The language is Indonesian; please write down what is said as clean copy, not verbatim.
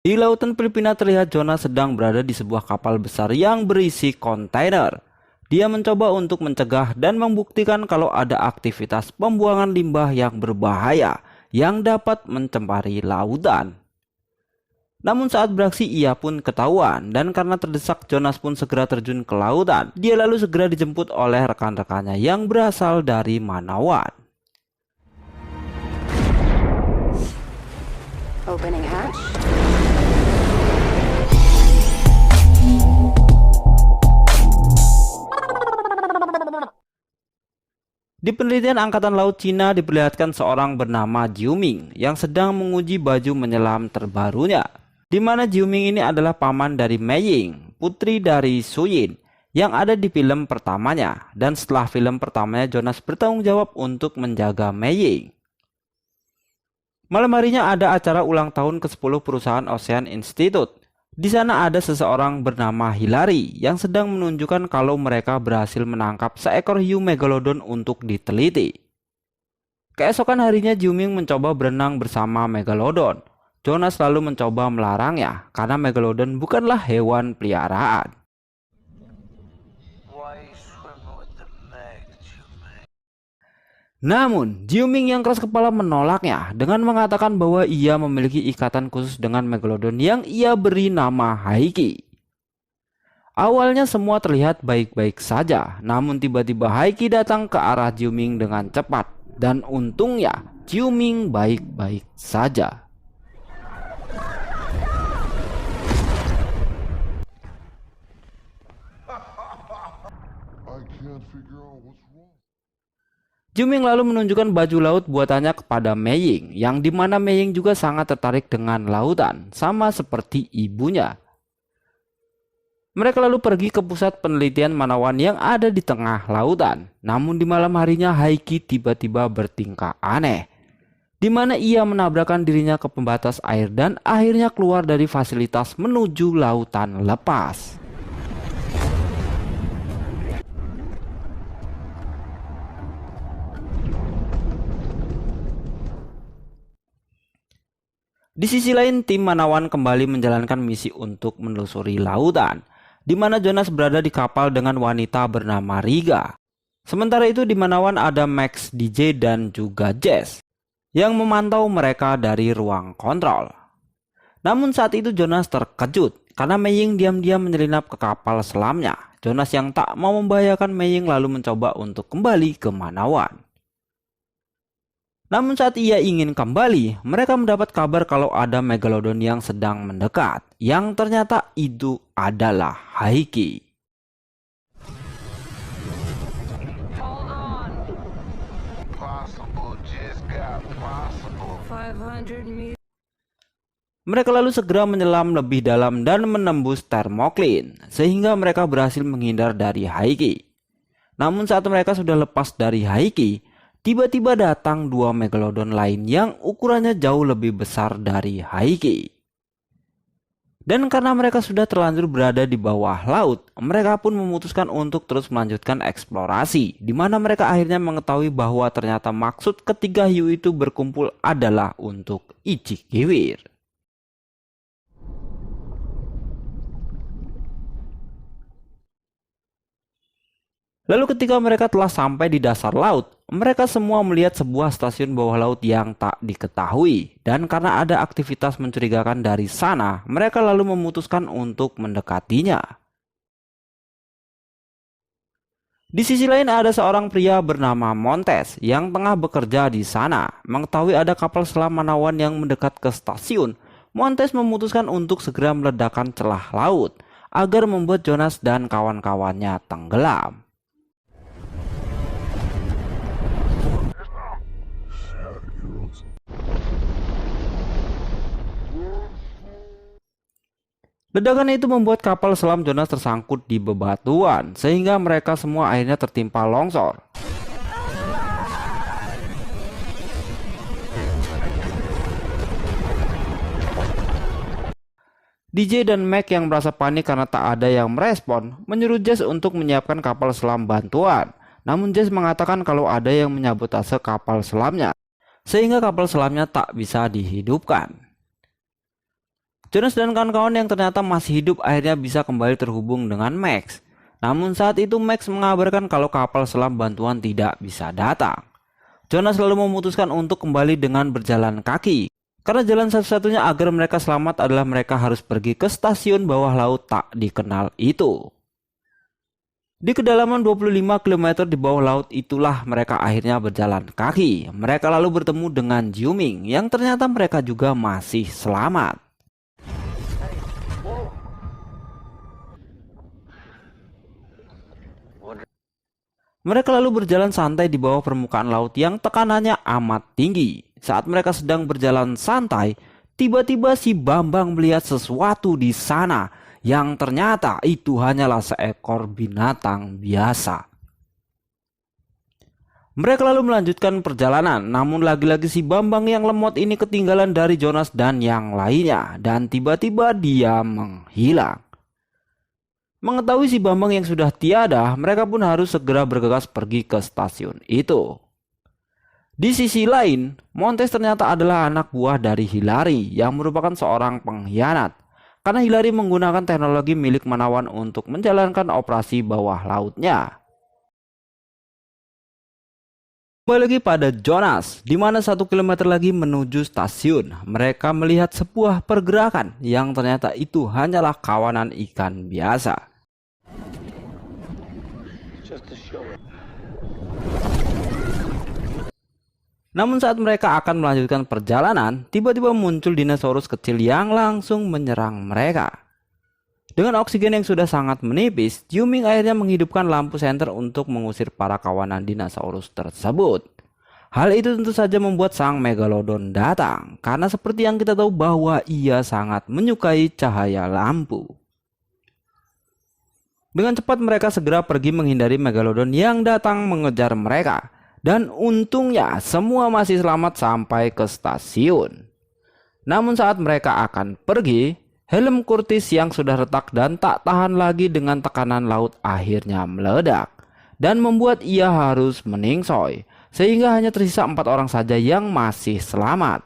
Di lautan Filipina terlihat Jonas sedang berada di sebuah kapal besar yang berisi kontainer. Dia mencoba untuk mencegah dan membuktikan kalau ada aktivitas pembuangan limbah yang berbahaya yang dapat mencemari lautan. Namun saat beraksi ia pun ketahuan, dan karena terdesak Jonas pun segera terjun ke lautan. Dia lalu segera dijemput oleh rekan-rekannya yang berasal dari Manawan. Opening hatch. Di penelitian Angkatan Laut Cina diperlihatkan seorang bernama Jiuming yang sedang menguji baju menyelam terbarunya. Di mana Jiuming ini adalah paman dari Mei Ying, putri dari Su Yin, yang ada di film pertamanya. Dan setelah film pertamanya, Jonas bertanggung jawab untuk menjaga Mei Ying. Malam harinya ada acara ulang tahun ke-10 perusahaan Ocean Institute. Di sana ada seseorang bernama Hillary yang sedang menunjukkan kalau mereka berhasil menangkap seekor hiu megalodon untuk diteliti. Keesokan harinya Jiuming mencoba berenang bersama megalodon. Jonas lalu mencoba melarangnya karena megalodon bukanlah hewan peliharaan. Namun, Jiuming yang keras kepala menolaknya dengan mengatakan bahwa ia memiliki ikatan khusus dengan megalodon yang ia beri nama Haiki. Awalnya semua terlihat baik-baik saja, namun tiba-tiba Haiki datang ke arah Jiuming dengan cepat. Dan untungnya, Jiuming baik-baik saja. Jiuming lalu menunjukkan baju laut buatannya kepada Mei Ying, yang dimana Mei Ying juga sangat tertarik dengan lautan, sama seperti ibunya. Mereka lalu pergi ke pusat penelitian Manawan yang ada di tengah lautan. Namun di malam harinya Haiki tiba-tiba bertingkah aneh, di mana ia menabrakkan dirinya ke pembatas air dan akhirnya keluar dari fasilitas menuju lautan lepas. Di sisi lain, tim Manawan kembali menjalankan misi untuk menelusuri lautan, di mana Jonas berada di kapal dengan wanita bernama Riga. Sementara itu di Manawan ada Max, DJ, dan juga Jess yang memantau mereka dari ruang kontrol. Namun saat itu Jonas terkejut karena Mei Ying diam-diam menyelinap ke kapal selamnya. Jonas yang tak mau membahayakan Mei Ying lalu mencoba untuk kembali ke Manawan. Namun saat ia ingin kembali, mereka mendapat kabar kalau ada megalodon yang sedang mendekat, yang ternyata itu adalah Haiki. Mereka lalu segera menyelam lebih dalam dan menembus Thermocline, sehingga mereka berhasil menghindar dari Haiki. Namun saat mereka sudah lepas dari Haiki, tiba-tiba datang dua megalodon lain yang ukurannya jauh lebih besar dari Haiki. Dan karena mereka sudah terlanjur berada di bawah laut, mereka pun memutuskan untuk terus melanjutkan eksplorasi, di mana mereka akhirnya mengetahui bahwa ternyata maksud ketiga hiu itu berkumpul adalah untuk Ichikiwir. Lalu ketika mereka telah sampai di dasar laut, mereka semua melihat sebuah stasiun bawah laut yang tak diketahui. Dan karena ada aktivitas mencurigakan dari sana, mereka lalu memutuskan untuk mendekatinya. Di sisi lain ada seorang pria bernama Montes yang tengah bekerja di sana. Mengetahui ada kapal selam Manawan yang mendekat ke stasiun, Montes memutuskan untuk segera meledakkan celah laut agar membuat Jonas dan kawan-kawannya tenggelam. Ledakan itu membuat kapal selam Jonas tersangkut di bebatuan, sehingga mereka semua akhirnya tertimpa longsor. DJ dan Mac yang merasa panik karena tak ada yang merespon, menyuruh Jess untuk menyiapkan kapal selam bantuan. Namun Jess mengatakan kalau ada yang menyabotase kapal selamnya, sehingga kapal selamnya tak bisa dihidupkan. Jonas dan kawan-kawan yang ternyata masih hidup akhirnya bisa kembali terhubung dengan Max. Namun saat itu Max mengabarkan kalau kapal selam bantuan tidak bisa datang. Jonas lalu memutuskan untuk kembali dengan berjalan kaki. Karena jalan satu-satunya agar mereka selamat adalah mereka harus pergi ke stasiun bawah laut tak dikenal itu. Di kedalaman 25 km di bawah laut itulah mereka akhirnya berjalan kaki. Mereka lalu bertemu dengan Jiuming yang ternyata mereka juga masih selamat. Mereka lalu berjalan santai di bawah permukaan laut yang tekanannya amat tinggi. Saat mereka sedang berjalan santai, tiba-tiba si Bambang melihat sesuatu di sana yang ternyata itu hanyalah seekor binatang biasa. Mereka lalu melanjutkan perjalanan, namun lagi-lagi si Bambang yang lemot ini ketinggalan dari Jonas dan yang lainnya, dan tiba-tiba dia menghilang. Mengetahui si Bambang yang sudah tiada, mereka pun harus segera bergegas pergi ke stasiun itu. Di sisi lain, Montes ternyata adalah anak buah dari Hillary yang merupakan seorang pengkhianat. Karena Hillary menggunakan teknologi milik Manawan untuk menjalankan operasi bawah lautnya. Kembali lagi pada Jonas, di mana 1 km lagi menuju stasiun, mereka melihat sebuah pergerakan yang ternyata itu hanyalah kawanan ikan biasa. Namun saat mereka akan melanjutkan perjalanan, tiba-tiba muncul dinosaurus kecil yang langsung menyerang mereka. Dengan oksigen yang sudah sangat menipis, Jiuming akhirnya menghidupkan lampu senter untuk mengusir para kawanan dinosaurus tersebut. Hal itu tentu saja membuat sang Megalodon datang, karena seperti yang kita tahu bahwa ia sangat menyukai cahaya lampu. Dengan cepat mereka segera pergi menghindari Megalodon yang datang mengejar mereka. Dan untungnya semua masih selamat sampai ke stasiun. Namun saat mereka akan pergi, helm Curtis yang sudah retak dan tak tahan lagi dengan tekanan laut akhirnya meledak. Dan membuat ia harus meningsoy. Sehingga hanya tersisa 4 orang saja yang masih selamat.